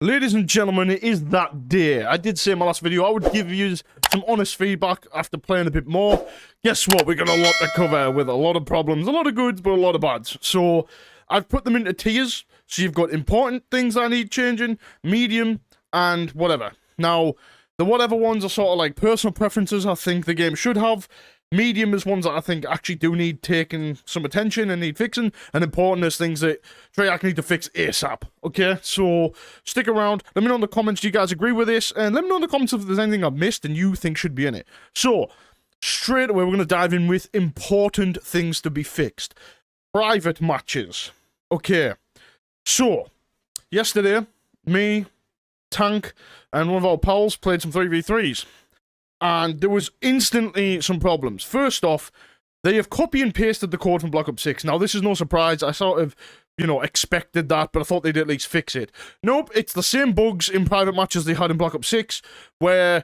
Ladies and gentlemen, it is that day. I did say in my last video I would give you some honest feedback after playing a bit more. Guess what? We got a lot to cover with a lot of problems, a lot of goods, but a lot of bads. So I've put them into tiers. So you've got important things I need changing, medium, and whatever. Now, the whatever ones are sort of like personal preferences I think the game should have. Medium is ones that I think actually do need taking some attention and need fixing, and important is things that Treyarch need to fix ASAP. Okay, so stick around. Let me know in the comments, do you guys agree with this? And let me know in the comments if there's anything I've missed and you think should be in it. So, straight away, we're going to dive in with important things to be fixed. Private matches. Okay, so, yesterday, me, Tank, and one of our pals played some 3v3s. And there was instantly some problems. First off, they have copy and pasted the code from Black Ops 6. Now, this is no surprise. I sort of, expected that, but I thought they'd at least fix it. Nope, it's the same bugs in private matches they had in Black Ops 6, where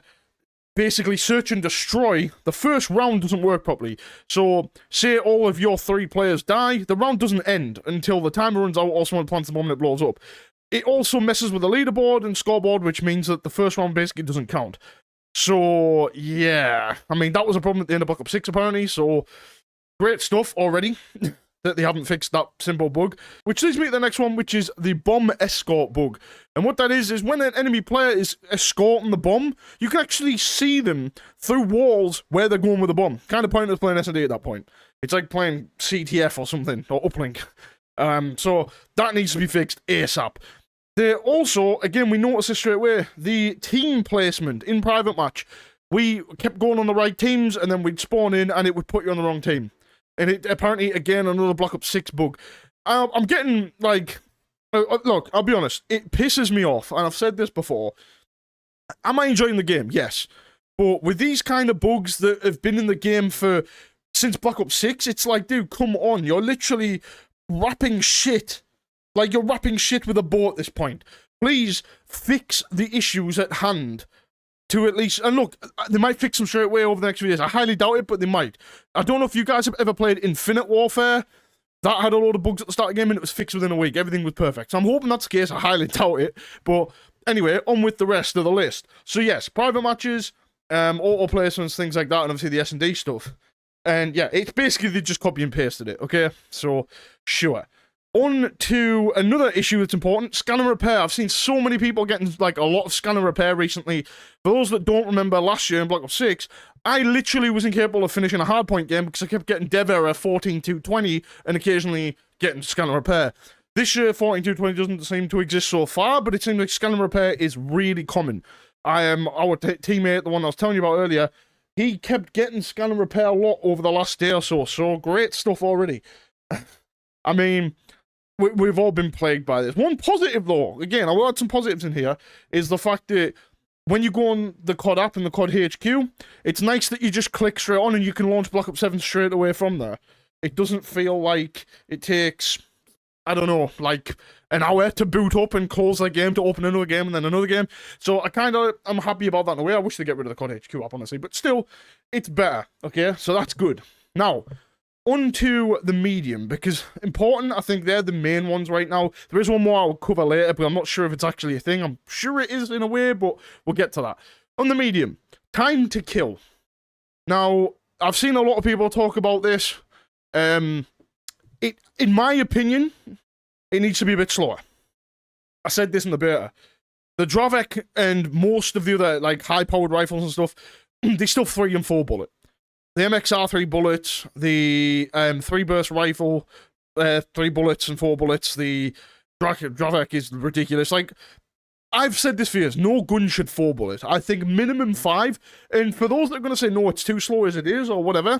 basically search and destroy, the first round doesn't work properly. So, say all of your 3 players die, the round doesn't end until the timer runs out or someone plants the bomb and it blows up. It also messes with the leaderboard and scoreboard, which means that the first round basically doesn't count. So, yeah, I mean, that was a problem at the end of Black Ops 6, apparently, so great stuff already that they haven't fixed that simple bug. Which leads me to the next one, which is the bomb escort bug. And what that is when an enemy player is escorting the bomb, you can actually see them through walls where they're going with the bomb. Kind of pointless playing S&D at that point. It's like playing CTF or something, or Uplink. So, that needs to be fixed ASAP. They also, again, we noticed this straight away, the team placement in private match. We kept going on the right teams, and then we'd spawn in, and it would put you on the wrong team. And it, apparently, again, another Black Ops 6 bug. I'm getting, like, look, I'll be honest, it pisses me off, and I've said this before. Am I enjoying the game? Yes. But with these kind of bugs that have been in the game since Black Ops 6, it's like, dude, come on, you're literally wrapping shit. Like, you're wrapping shit with a bow at this point. Please fix the issues at hand. To at least... And look, they might fix them straight away over the next few days. I highly doubt it, but they might. I don't know if you guys have ever played Infinite Warfare. That had a load of bugs at the start of the game, and it was fixed within a week. Everything was perfect. So I'm hoping that's the case. I highly doubt it. But anyway, on with the rest of the list. So yes, private matches, auto placements, things like that, and obviously the S&D stuff. And yeah, it's basically they just copy and pasted it, okay? So, sure. On to another issue that's important, scan and repair. I've seen so many people getting, like, a lot of scan and repair recently. For those that don't remember last year in Black Ops 6, I literally was incapable of finishing a hardpoint game because I kept getting dev error 14.220 and occasionally getting scan and repair. This year, 14.220 doesn't seem to exist so far, but it seems like scan and repair is really common. Our teammate, the one I was telling you about earlier, he kept getting scan and repair a lot over the last day or so great stuff already. I mean... We've all been plagued by this. One positive, though, again, I will add some positives in here, is the fact that when you go on the COD app and the COD HQ, it's nice that you just click straight on and you can launch Black Ops 7 straight away from there. It doesn't feel like it takes, I don't know, like an hour to boot up and close that game to open another game and then another game. So I'm happy about that in a way. I wish they get rid of the COD HQ app, honestly, but still, it's better, okay? So that's good. Now, onto the medium, because important, I think they're the main ones right now. There is one more I'll cover later, but I'm not sure if it's actually a thing. I'm sure it is in a way, but we'll get to that. On the medium, time to kill. Now, I've seen a lot of people talk about this. In my opinion, it needs to be a bit slower. I said this in the beta. The Dravek and most of the other, like, high-powered rifles and stuff, they still 3 and 4 bullet. The MXR 3 bullets, the 3-burst rifle, 3 bullets and 4 bullets, the Dravek is ridiculous. Like, I've said this for years, no gun should 4 bullet. I think minimum 5, and for those that are going to say, no, it's too slow as it is, or whatever,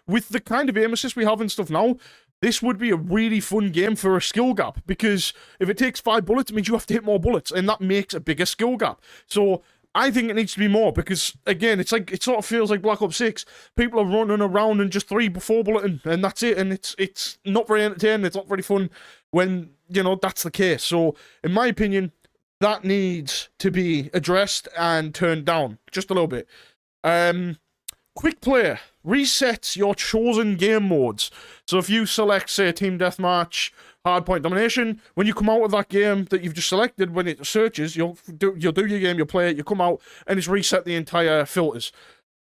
with the kind of aim assist we have and stuff now, this would be a really fun game for a skill gap, because if it takes 5 bullets, it means you have to hit more bullets, and that makes a bigger skill gap. So, I think it needs to be more, because, again, it's like, it sort of feels like Black Ops 6. People are running around and just 3 4 bulleting, and that's it, and it's not very entertaining, it's not very fun when, that's the case. So, in my opinion, that needs to be addressed and turned down, just a little bit. quick play resets your chosen game modes. So if you select, say, Team Deathmatch, Hardpoint Domination, when you come out of that game that you've just selected, when it searches, you'll do your game, you'll play it, you come out, and it's reset the entire filters.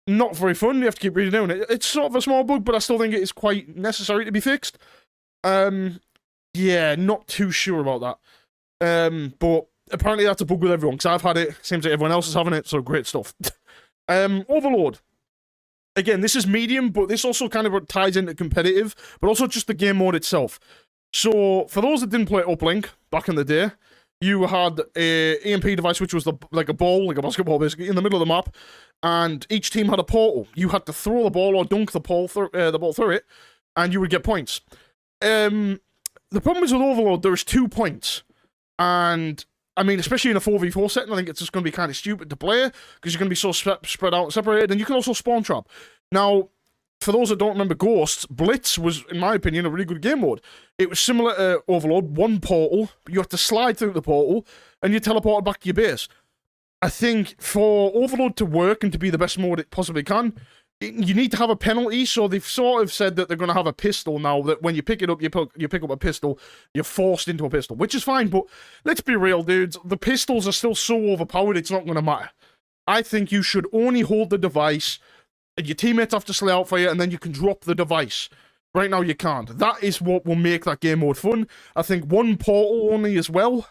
Not very fun, you have to keep redoing it. It's sort of a small bug, but I still think it is quite necessary to be fixed. Yeah, not too sure about that. But apparently that's a bug with everyone, because I've had it, seems like everyone else is having it, so great stuff. Overlord. Again, this is medium, but this also kind of ties into competitive, but also just the game mode itself. So, for those that didn't play Uplink back in the day, you had a EMP device, which was like a ball, like a basketball, basically, in the middle of the map, and each team had a portal. You had to throw the ball or dunk the ball through it, and you would get points. The problem is with Overlord, there's 2 points, and I mean, especially in a 4v4 setting, I think it's just going to be kind of stupid to play, because you're going to be so spread out and separated, and you can also spawn trap. Now, for those that don't remember Ghosts, Blitz was, in my opinion, a really good game mode. It was similar to Overlord, one portal, you had to slide through the portal, and you teleported back to your base. I think for Overlord to work and to be the best mode it possibly can, you need to have a penalty, so they've sort of said that they're going to have a pistol now, that when you pick it up, you pick up a pistol, you're forced into a pistol, which is fine, but let's be real, dudes, the pistols are still so overpowered, it's not going to matter. I think you should only hold the device, and your teammates have to slay out for you, and then you can drop the device. Right now, you can't. That is what will make that game mode fun. I think one portal only as well,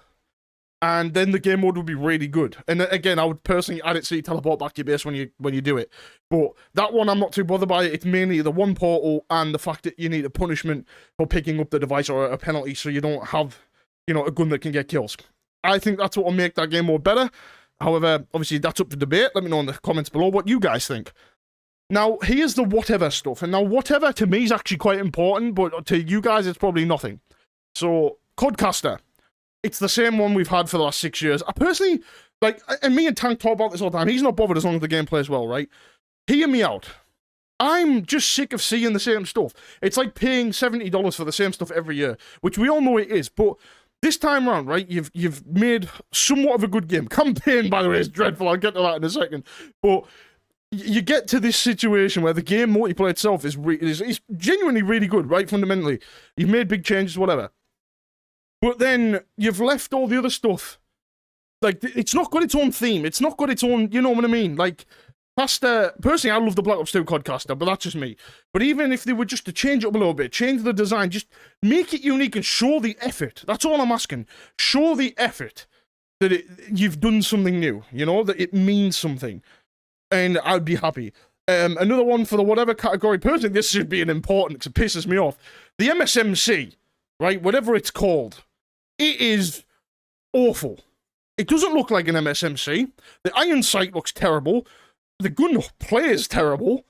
and then the game mode would be really good. And again, I would personally add it so you teleport back to your base when you do it. But that one, I'm not too bothered by it. It's mainly the one portal and the fact that you need a punishment for picking up the device, or a penalty, so you don't have, you know, a gun that can get kills. I think that's what will make that game mode better. However, obviously, that's up for debate. Let me know in the comments below what you guys think. Now, here's the whatever stuff. And now, whatever to me is actually quite important, but to you guys, it's probably nothing. So, Codcaster. It's the same one we've had for the last 6 years. I personally, like, and me and Tank talk about this all the time. He's not bothered as long as the game plays well, right? Hear me out. I'm just sick of seeing the same stuff. It's like paying $70 for the same stuff every year, which we all know it is. But this time around, right, you've made somewhat of a good game. Campaign, by the way, is dreadful. I'll get to that in a second. But you get to this situation where the game multiplayer itself is genuinely really good, right, fundamentally. You've made big changes, whatever. But then you've left all the other stuff. Like, it's not got its own theme. It's not got its own, you know what I mean? Like, personally, I love the Black Ops 2 Codcaster, but that's just me. But even if they were just to change it up a little bit, change the design, just make it unique and show the effort. That's all I'm asking. Show the effort that you've done something new, you know, that it means something. And I'd be happy. Another one for the whatever category, personally, this should be an important, because it pisses me off. The MSMC, right, whatever it's called, it is awful. It doesn't look like an MSMC. The iron sight looks terrible. The gun plays terrible.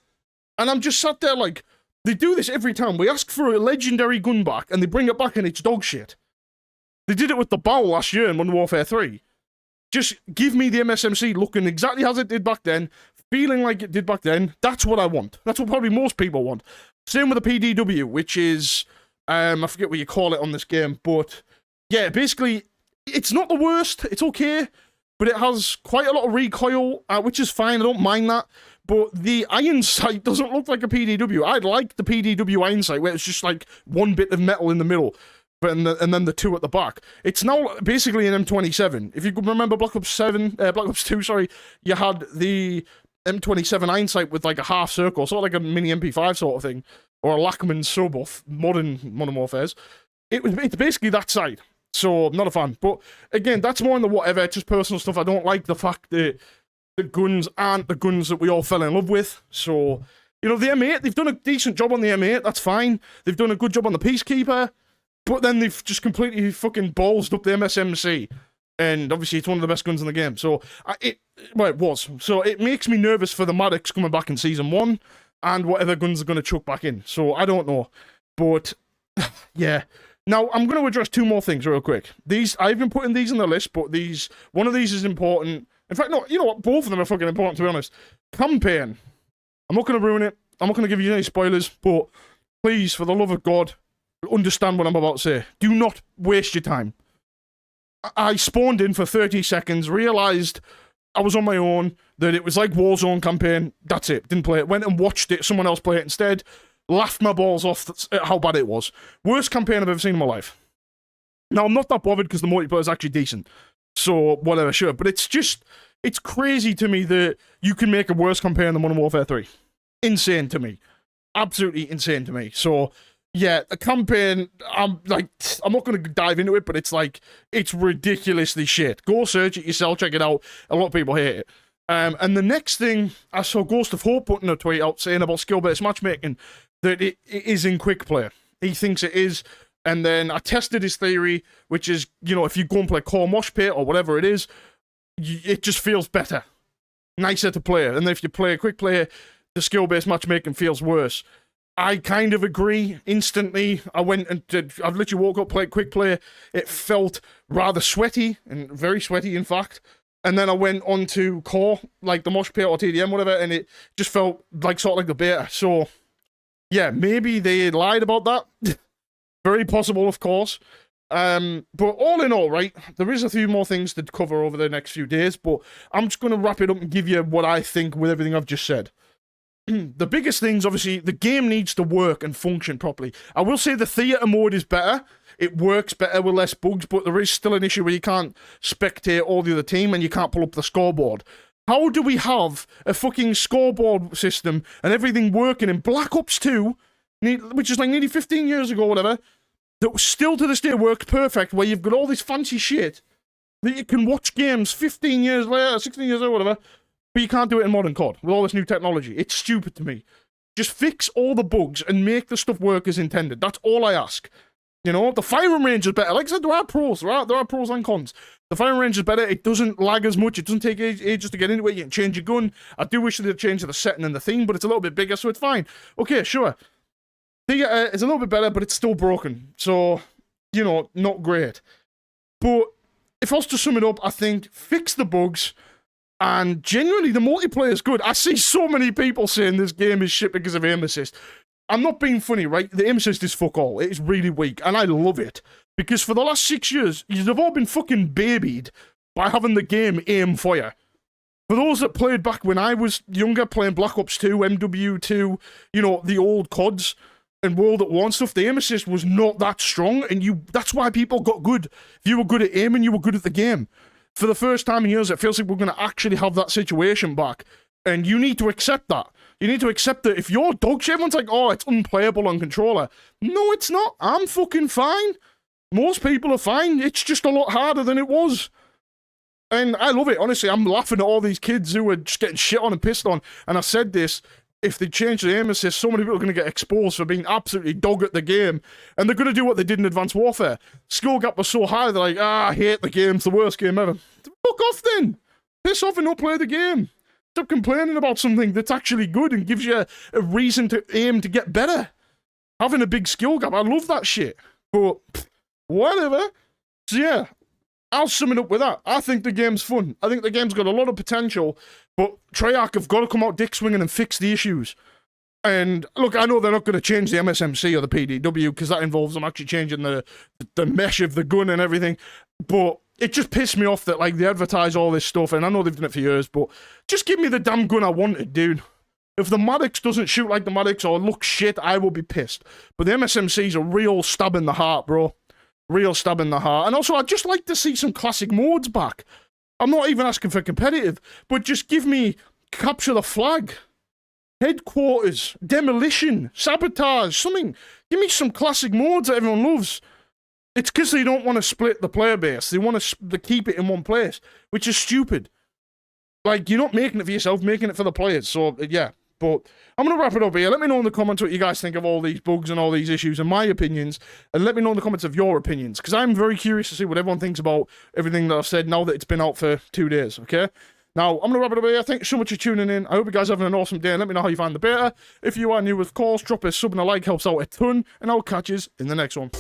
And I'm just sat there like, they do this every time. We ask for a legendary gun back, and they bring it back and it's dog shit. They did it with the bow last year in Modern Warfare 3. Just give me the MSMC looking exactly as it did back then, feeling like it did back then. That's what I want. That's what probably most people want. Same with the PDW, which is, I forget what you call it on this game, but yeah, basically, it's not the worst. It's okay, but it has quite a lot of recoil, which is fine. I don't mind that. But the iron sight doesn't look like a PDW. I'd like the PDW iron sight, where it's just like one bit of metal in the middle, and then the two at the back. It's now basically an M27. If you could remember Black Ops 2, sorry, you had the M27 iron sight with like a half circle, sort of like a mini MP5 sort of thing, or a Lachman sub off Modern Warfares. It's basically that sight. So, I'm not a fan. But, again, that's more in the whatever, it's just personal stuff. I don't like the fact that the guns aren't the guns that we all fell in love with. So, you know, the M8, they've done a decent job on the M8, that's fine. They've done a good job on the Peacekeeper, but then they've just completely fucking ballsed up the MSMC. And, obviously, it's one of the best guns in the game. So, it was. So, it makes me nervous for the Maddox coming back in Season 1, and whatever guns are going to chuck back in. So, I don't know. But, yeah. Now, I'm going to address 2 more things real quick. I've been putting these in the list, but one of these is important. In fact, no, you know what? Both of them are fucking important, to be honest. Campaign. I'm not going to ruin it. I'm not going to give you any spoilers, but please, for the love of God, understand what I'm about to say. Do not waste your time. I spawned in for 30 seconds, realised I was on my own, that it was like Warzone campaign. That's it. Didn't play it. Went and watched it. Someone else play it instead. Laughed my balls off at how bad it was. Worst campaign I've ever seen in my life. Now, I'm not that bothered because the multiplayer is actually decent. So, whatever, sure. But it's crazy to me that you can make a worse campaign than Modern Warfare 3. Insane to me. Absolutely insane to me. So, yeah, the campaign, I'm not going to dive into it, but it's ridiculously shit. Go search it yourself, check it out. A lot of people hate it. And the next thing, I saw Ghost of Hope putting a tweet out saying about skill-based matchmaking, that it is in quick play. He thinks it is. And then I tested his theory, which is, if you go and play Core Mosh Pit or whatever it is, it just feels better. Nicer to play. And then if you play a quick play, the skill-based matchmaking feels worse. I kind of agree instantly. I've literally woke up, played quick play. It felt rather sweaty, and very sweaty, in fact. And then I went on to Core, like the Mosh Pit or TDM, whatever, and it just felt like sort of like the beta. So, yeah, maybe they lied about that. Very possible, of course. But all in all, right, there is a few more things to cover over the next few days, but I'm just going to wrap it up and give you what I think with everything I've just said. The biggest things, obviously, the game needs to work and function properly. I will say the theater mode is better. It works better with less bugs, but there is still an issue where you can't spectate all the other team and you can't pull up the scoreboard. How do we have a fucking scoreboard system and everything working in Black Ops 2, which is like nearly 15 years ago, whatever, that still to this day works perfect, where you've got all this fancy shit that you can watch games 15 years later, 16 years later, whatever, but you can't do it in modern COD with all this new technology? It's stupid to me. Just fix all the bugs and make the stuff work as intended. That's all I ask. The firing range is better. Like I said, there are pros and cons. The firing range is better. It doesn't lag as much. It doesn't take ages to get into it. You can change your gun. I do wish they'd change the setting and the theme, but it's a little bit bigger, so it's fine. Okay, sure. It's a little bit better, but it's still broken. So, not great. But if I was to sum it up, I think fix the bugs, and genuinely the multiplayer is good. I see so many people saying this game is shit because of aim assist. I'm not being funny, right? The aim assist is fuck all. It is really weak, and I love it. Because for the last 6 years, you've all been fucking babied by having the game aim for you. For those that played back when I was younger, playing Black Ops 2, MW2, the old CODs, and World at War stuff, the aim assist was not that strong, and that's why people got good. If you were good at aiming, you were good at the game. For the first time in years, it feels like we're going to actually have that situation back. And you need to accept that. You need to accept that if you're dog shit, everyone's like, oh, it's unplayable on controller. No, it's not. I'm fucking fine. Most people are fine. It's just a lot harder than it was. And I love it. Honestly, I'm laughing at all these kids who are just getting shit on and pissed on. And I said this, if they change the aim assist, so many people are going to get exposed for being absolutely dog at the game. And they're going to do what they did in Advanced Warfare. Skill gap was so high, they're like, I hate the game. It's the worst game ever. Fuck off then. Piss off and not play the game. Stop complaining about something that's actually good and gives you a reason to aim to get better. Having a big skill gap, I love that shit. But, whatever. So yeah, I'll sum it up with that. I think the game's fun. I think the game's got a lot of potential, but Treyarch have got to come out dick swinging and fix the issues. And look, I know they're not going to change the MSMC or the PDW because that involves them actually changing the mesh of the gun and everything. But it just pissed me off that they advertise all this stuff, and I know they've done it for years, but just give me the damn gun I wanted, dude. If the Maddox doesn't shoot like the Maddox or look shit, I will be pissed. But the MSMC's a real stab in the heart, bro. Real stab in the heart. And also, I'd just like to see some classic modes back. I'm not even asking for competitive, but just give me capture the flag, headquarters, demolition, sabotage, something. Give me some classic modes that everyone loves. It's because they don't want to split the player base. They want to keep it in one place, which is stupid. You're not making it for yourself, making it for the players. So, yeah. But I'm going to wrap it up here. Let me know in the comments what you guys think of all these bugs and all these issues and my opinions. And let me know in the comments of your opinions. Because I'm very curious to see what everyone thinks about everything that I've said now that it's been out for 2 days, okay? Now, I'm going to wrap it up here. Thank you so much for tuning in. I hope you guys are having an awesome day. And let me know how you find the beta. If you are new, of course, drop a sub and a like. Helps out a ton. And I'll catch you in the next one.